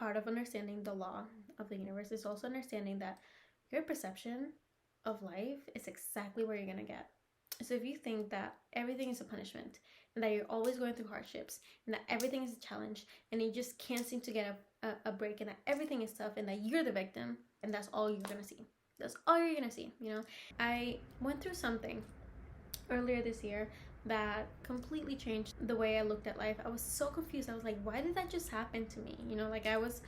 part of understanding the law of the universe is also understanding that your perception of life is exactly where you're gonna get. So if you think that everything is a punishment and that you're always going through hardships and that everything is a challenge and you just can't seem to get a break and that everything is tough and that you're the victim, and that's all you're gonna see. That's all you're gonna see, you know? I went through something earlier this year that completely changed the way I looked at life. I was so confused. I was like, why did that just happen to me? You know, like I was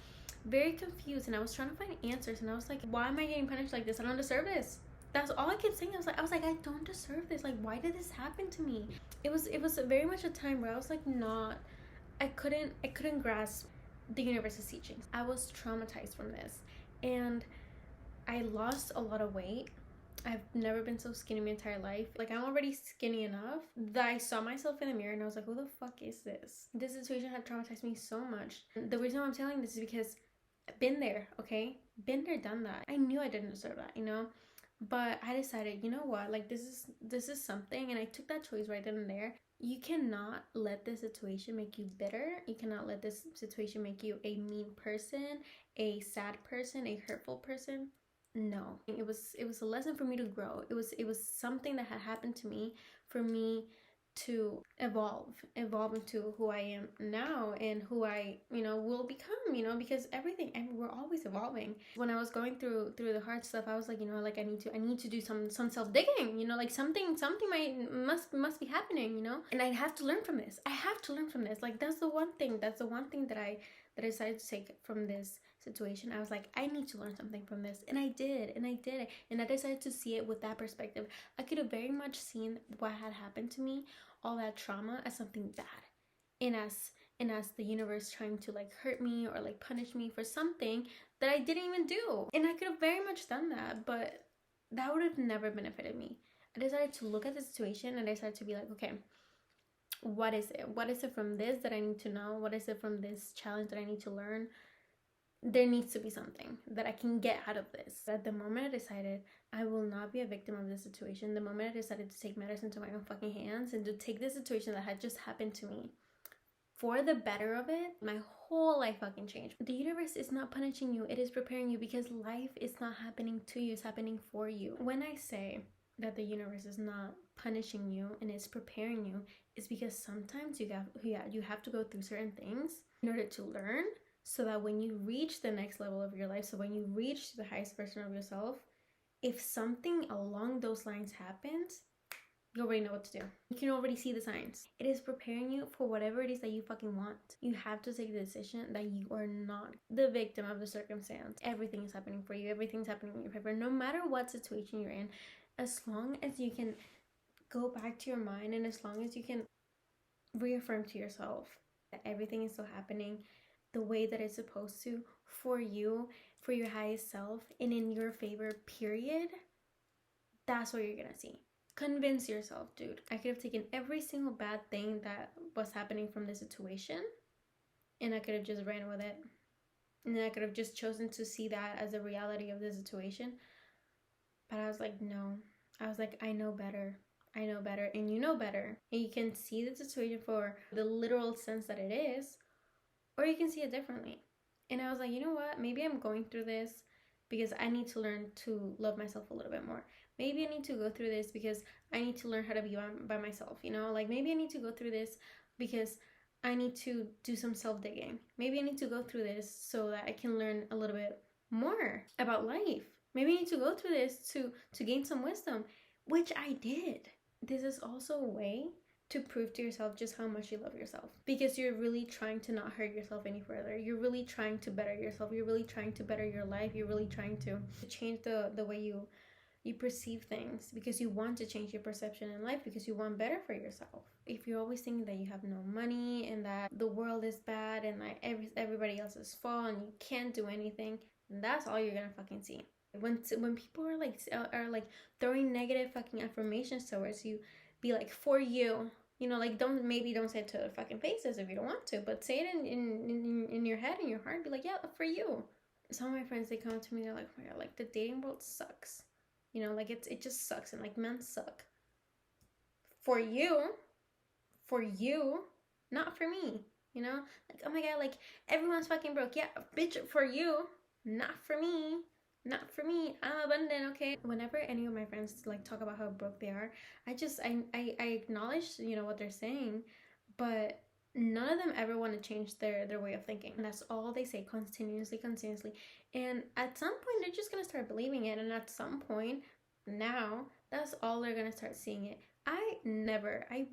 very confused and I was trying to find answers, and I was like, why am I getting punished like this? I don't deserve this. That's all I kept saying. I was like, I don't deserve this. Like, why did this happen to me? It was very much a time where I was like, I couldn't grasp the universe's teachings. I was traumatized from this, and I lost a lot of weight. I've never been so skinny my entire life. Like, I'm already skinny enough that I saw myself in the mirror and I was like, who the fuck is this? This situation had traumatized me so much. And the reason why I'm telling this is because I've been there, okay? Been there, done that. I knew I didn't deserve that, you know? But I decided, you know what? Like, this is something, and I took that choice right then and there. You cannot let this situation make you bitter. You cannot let this situation make you a mean person, a sad person, a hurtful person. No, it was a lesson for me to grow. It was something that had happened to me for me to evolve into who I am now and who I, you know, will become, you know, because everything, and we're always evolving. When I was going through the hard stuff, I was like, you know, like I need to do some self-digging, you know, like something must be happening, you know, and I have to learn from this. I have to learn from this. Like that's the one thing that I decided to take from this situation. I was like, I need to learn something from this, and I did, and I decided to see it with that perspective. I could have very much seen what had happened to me, all that trauma, as something bad, and as the universe trying to like hurt me or like punish me for something that I didn't even do. And I could have very much done that, but that would have never benefited me. I decided to look at the situation and I decided to be like, okay, what is it? What is it from this that I need to know? What is it from this challenge that I need to learn? There needs to be something that I can get out of this. At the moment I decided I will not be a victim of this situation, the moment I decided to take matters into my own fucking hands and to take this situation that had just happened to me for the better of it, my whole life fucking changed. The universe is not punishing you, it is preparing you, because life is not happening to you, it's happening for you. When I say that the universe is not punishing you and it's preparing you, it's because sometimes you have to go through certain things in order to learn, so that when you reach the next level of your life, so when you reach the highest version of yourself, if something along those lines happens, you already know what to do. You can already see the signs. It is preparing you for whatever it is that you fucking want. You have to take the decision that you are not the victim of the circumstance. Everything is happening for you. Everything's happening in your favor. No matter what situation you're in, as long as you can go back to your mind and as long as you can reaffirm to yourself that everything is still happening the way that it's supposed to, for you, for your highest self, and in your favor, period, that's what you're gonna see. Convince yourself, dude. I could have taken every single bad thing that was happening from this situation and I could have just ran with it. And then I could have just chosen to see that as the reality of the situation. But I was like, no. I was like, I know better. I know better, and you know better. And you can see the situation for the literal sense that it is, or you can see it differently. And I was like, you know what? Maybe I'm going through this because I need to learn to love myself a little bit more. Maybe I need to go through this because I need to learn how to be by myself, you know? Like, maybe I need to go through this because I need to do some self-digging. Maybe I need to go through this so that I can learn a little bit more about life. Maybe I need to go through this to gain some wisdom, which I did. This is also a way to prove to yourself just how much you love yourself, because you're really trying to not hurt yourself any further. You're really trying to better yourself. You're really trying to better your life. You're really trying to change the way you perceive things, because you want to change your perception in life, because you want better for yourself. If you're always thinking that you have no money and that the world is bad and like everybody else's fault and you can't do anything, that's all you're gonna fucking see. When people are like throwing negative fucking affirmations towards you, be like, for you, you know, like don't say it to their fucking faces if you don't want to, but say it in your head, in your heart. Be like, yeah, for you. Some of my friends, they come up to me, they're like, oh my God, like the dating world sucks, you know, like it just sucks, and like men suck. For you, not for me. you know? Like, oh my god, like, everyone's fucking broke. Yeah, bitch, for you, not for me. Not for me. I'm abundant, okay? Whenever any of my friends like talk about how broke they are, I acknowledge, you know, what they're saying, but none of them ever want to change their way of thinking. And that's all they say continuously. And at some point they're just gonna start believing it, and at some point now that's all they're gonna start seeing it. I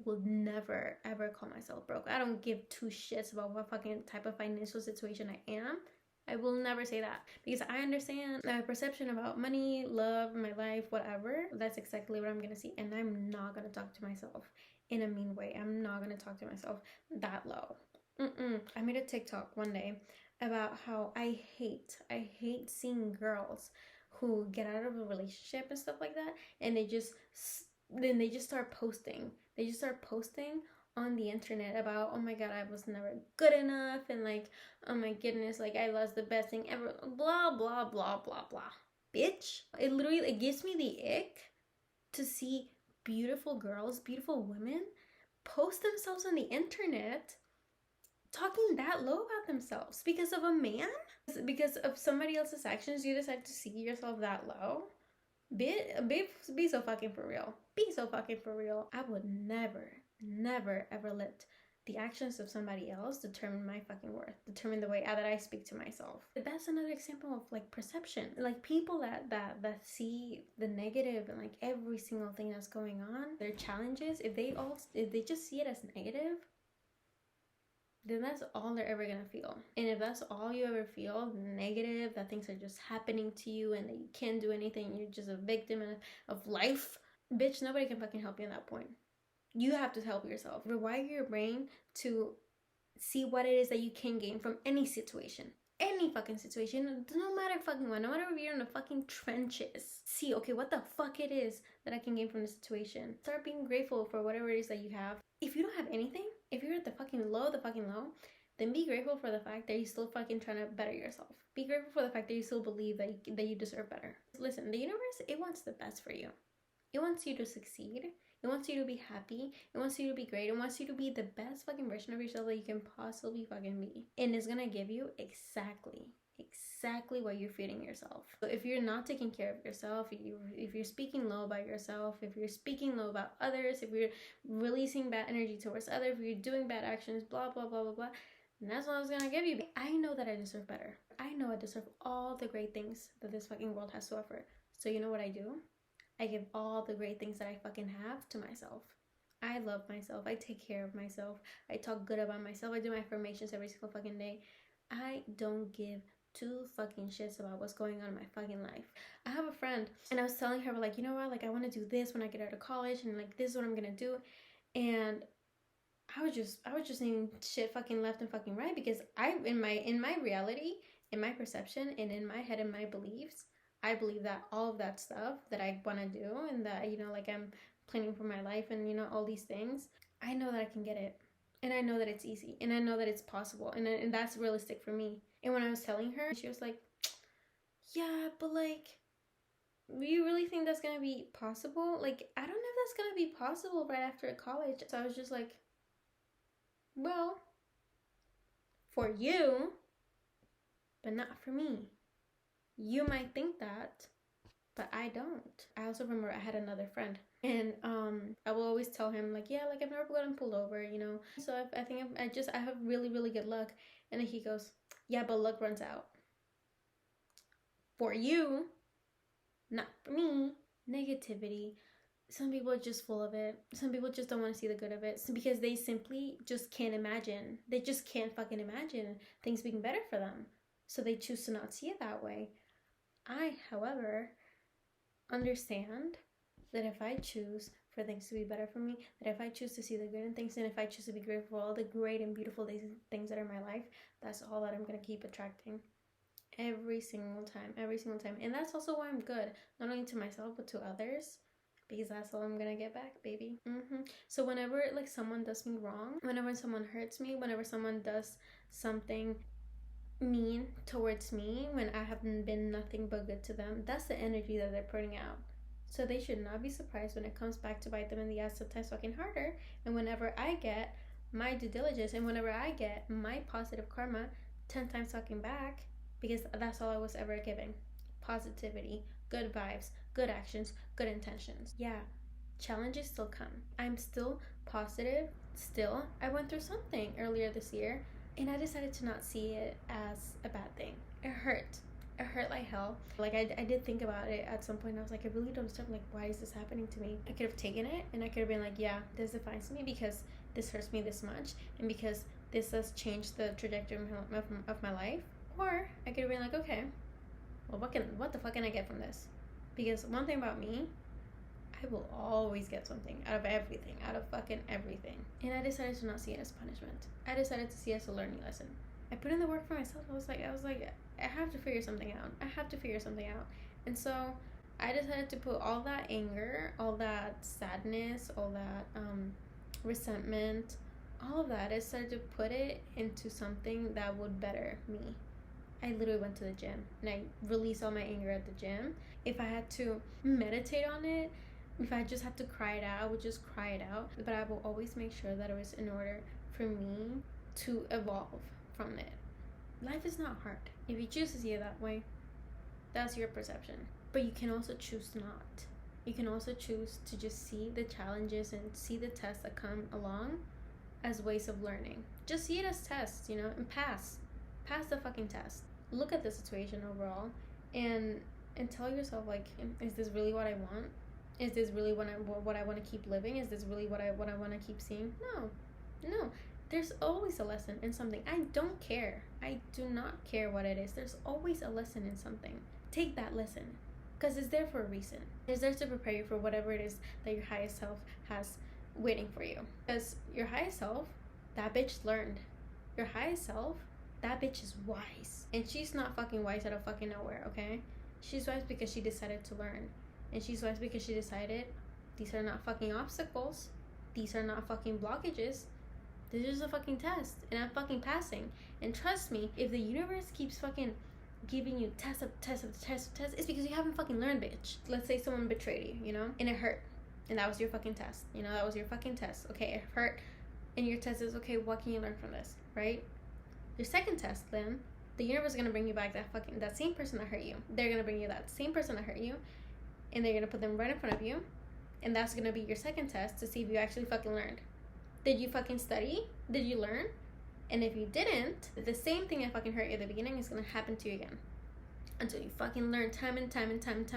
will never ever call myself broke. I don't give two shits about what fucking type of financial situation I am. I will never say that, because I understand my perception about money, love, my life, whatever. That's exactly what I'm gonna see, and I'm not gonna talk to myself in a mean way. I'm not gonna talk to myself that low. I made a TikTok one day about how I hate seeing girls who get out of a relationship and stuff like that, and they just start posting. They just start posting on the internet about, oh my god, I was never good enough, and like, oh my goodness, like, I lost the best thing ever, blah blah blah blah blah. Bitch, it gives me the ick to see beautiful girls, beautiful women post themselves on the internet talking that low about themselves because of a man, because of somebody else's actions. You decide to see yourself that low. Be so fucking for real. Be so fucking for real. I would never ever let the actions of somebody else determine my fucking worth, determine the way that I speak to myself. That's another example of like perception. Like, people that see the negative and like every single thing that's going on, their challenges, if they just see it as negative, then that's all they're ever gonna feel. And if that's all you ever feel, negative, that things are just happening to you and that you can't do anything, you're just a victim of life, bitch, nobody can fucking help you in that point. You have to help yourself. Rewire your brain to see what it is that you can gain from any situation. Any fucking situation, no matter fucking what, no matter if you're in the fucking trenches. See, okay, what the fuck it is that I can gain from the situation. Start being grateful for whatever it is that you have. If you don't have anything, if you're at the fucking low, then be grateful for the fact that you're still fucking trying to better yourself. Be grateful for the fact that you still believe that you deserve better. Listen, the universe, it wants the best for you. It wants you to succeed. It wants you to be happy. It wants you to be great. It wants you to be the best fucking version of yourself that you can possibly fucking be. And it's gonna give you exactly what you're feeding yourself. So if you're not taking care of yourself, if you're speaking low about yourself, if you're speaking low about others, if you're releasing bad energy towards others, if you're doing bad actions, blah blah blah blah blah, and that's what I was gonna give you. I know that I deserve better. I know I deserve all the great things that this fucking world has to offer. So you know what I do? I give all the great things that I fucking have to myself. I love myself. I take care of myself. I talk good about myself. I do my affirmations every single fucking day. I don't give two fucking shits about what's going on in my fucking life. I have a friend, and I was telling her, like, you know what, like, I want to do this when I get out of college, and like, this is what I'm gonna do. And I was just saying shit fucking left and fucking right, because in my reality, in my perception, and in my head and my beliefs, I believe that all of that stuff that I want to do, and that, you know, like, I'm planning for my life, and, you know, all these things, I know that I can get it. And I know that it's easy. And I know that it's possible. And that's realistic for me. And when I was telling her, she was like, yeah, but like, you really think that's going to be possible? Like, I don't know if that's going to be possible right after college. So I was just like, well, for you, but not for me. You might think that, but I don't. I also remember I had another friend, and I will always tell him, like, yeah, like, I've never gotten pulled over, you know, so I think I have really, really good luck. And then he goes, yeah, but luck runs out. For you, not for me. Negativity. Some people are just full of it. Some people just don't want to see the good of it, because they simply just can't imagine. They just can't fucking imagine things being better for them. So they choose to not see it that way. I, however, understand that if I choose for things to be better for me, that if I choose to see the good in things, and if I choose to be grateful for all the great and beautiful things that are in my life, that's all that I'm going to keep attracting every single time. And that's also why I'm good, not only to myself, but to others, because that's all I'm going to get back, baby. So whenever, like, someone does me wrong, whenever someone hurts me, whenever someone does something mean towards me, when I haven't been nothing but good to them, that's the energy that they're putting out. So they should not be surprised when it comes back to bite them in the ass 10 times fucking harder. And whenever I get my due diligence, and whenever I get my positive karma 10 times fucking back, because that's all I was ever given. Positivity, good vibes, good actions, good intentions. Yeah, challenges still come. I'm still positive. Still, I went through something earlier this year, and I decided to not see it as a bad thing. It hurt. It hurt like hell. Like, I did think about it at some point. I was like, I really don't understand. Like, why is this happening to me? I could have taken it, and I could have been like, yeah, this defines me because this hurts me this much, and because this has changed the trajectory of my life. Or I could have been like, okay, well, what the fuck can I get from this? Because one thing about me, I will always get something out of everything, out of fucking everything. And I decided to not see it as punishment. I decided to see it as a learning lesson. I put in the work for myself. I was like, I have to figure something out. I have to figure something out. And so I decided to put all that anger, all that sadness, all that resentment, all of that. I decided to put it into something that would better me. I literally went to the gym and I released all my anger at the gym. If I had to meditate on it, if I just had to cry it out, I would just cry it out. But I will always make sure that it was in order for me to evolve from it. Life is not hard. If you choose to see it that way, that's your perception. But you can also choose not. You can also choose to just see the challenges and see the tests that come along as ways of learning. Just see it as tests, you know, and pass the fucking test. Look at the situation overall and tell yourself, like, is this really what I want? Is this really what I want to keep living? Is this really what I want to keep seeing? No. There's always a lesson in something. I don't care. I do not care what it is. There's always a lesson in something. Take that lesson, because it's there for a reason. It's there to prepare you for whatever it is that your highest self has waiting for you. Because your highest self, that bitch learned. Your highest self, that bitch is wise. And she's not fucking wise out of fucking nowhere, okay? She's wise because she decided to learn. And she's wise because she decided these are not fucking obstacles. These are not fucking blockages. This is a fucking test. And I'm fucking passing. And trust me, if the universe keeps fucking giving you test after test after test after test, it's because you haven't fucking learned, bitch. Let's say someone betrayed you, you know? And it hurt. And that was your fucking test. You know, that was your fucking test. Okay, it hurt. And your test is, okay, what can you learn from this, right? Your second test, then, the universe is gonna bring you back that same person that hurt you. They're gonna bring you that same person that hurt you, and they're gonna put them right in front of you, and that's gonna be your second test to see if you actually fucking learned. Did you fucking study? Did you learn? And if you didn't, the same thing that fucking hurt you at the beginning is gonna happen to you again. Until you fucking learn time and time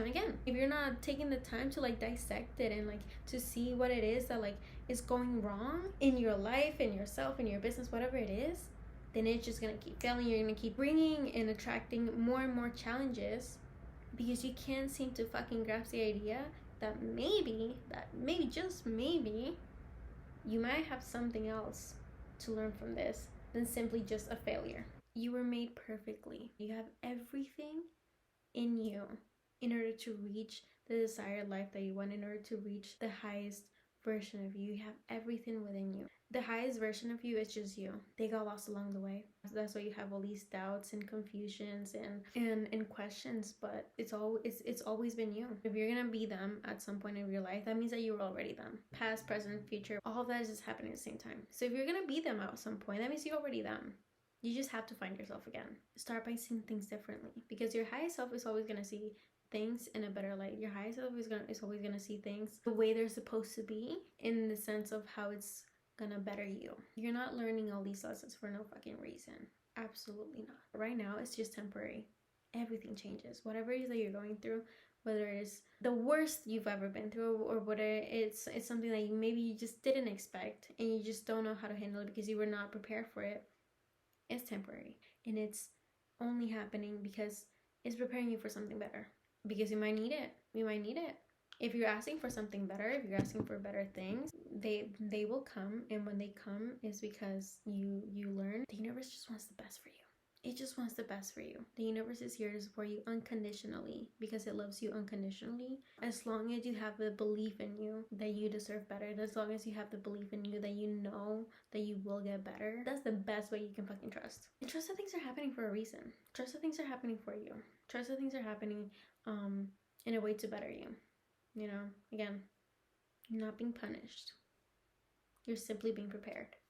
again. If you're not taking the time to like dissect it and like to see what it is that like is going wrong in your life, in yourself, in your business, whatever it is, then it's just gonna keep failing. You're gonna keep bringing and attracting more and more challenges because you can't seem to fucking grasp the idea that maybe, just maybe, you might have something else to learn from this than simply just a failure. You were made perfectly. You have everything in you in order to reach the desired life that you want, in order to reach the highest version of you. You have everything within you. The highest version of you is just you. They got lost along the way. That's why you have all these doubts and confusions and questions, but it's always been you. If you're gonna be them at some point in your life, that means that you were already them. Past, present, future, all of that is just happening at the same time. So if you're gonna be them at some point, that means you're already them. You just have to find yourself again. Start by seeing things differently, because your highest self is always gonna see things in a better light. Your highest self is always gonna see things the way they're supposed to be, in the sense of how it's gonna better you. You're not learning all these lessons for no fucking reason. Absolutely not. Right now, it's just temporary. Everything changes. Whatever it is that you're going through, whether it's the worst you've ever been through, or whether it's something that you just didn't expect and you just don't know how to handle it because you were not prepared for it, it's temporary. And it's only happening because it's preparing you for something better. Because you might need it. You might need it. If you're asking for something better, if you're asking for better things, they will come. And when they come, it's because you learn. The universe just wants the best for you. It just wants the best for you. The universe is here to support you unconditionally because it loves you unconditionally. As long as you have the belief in you that you deserve better, as long as you have the belief in you that you know that you will get better, that's the best way you can fucking trust. And trust that things are happening for a reason. Trust that things are happening for you. Trust that things are happening in a way to better you. You know, again, you're not being punished. You're simply being prepared.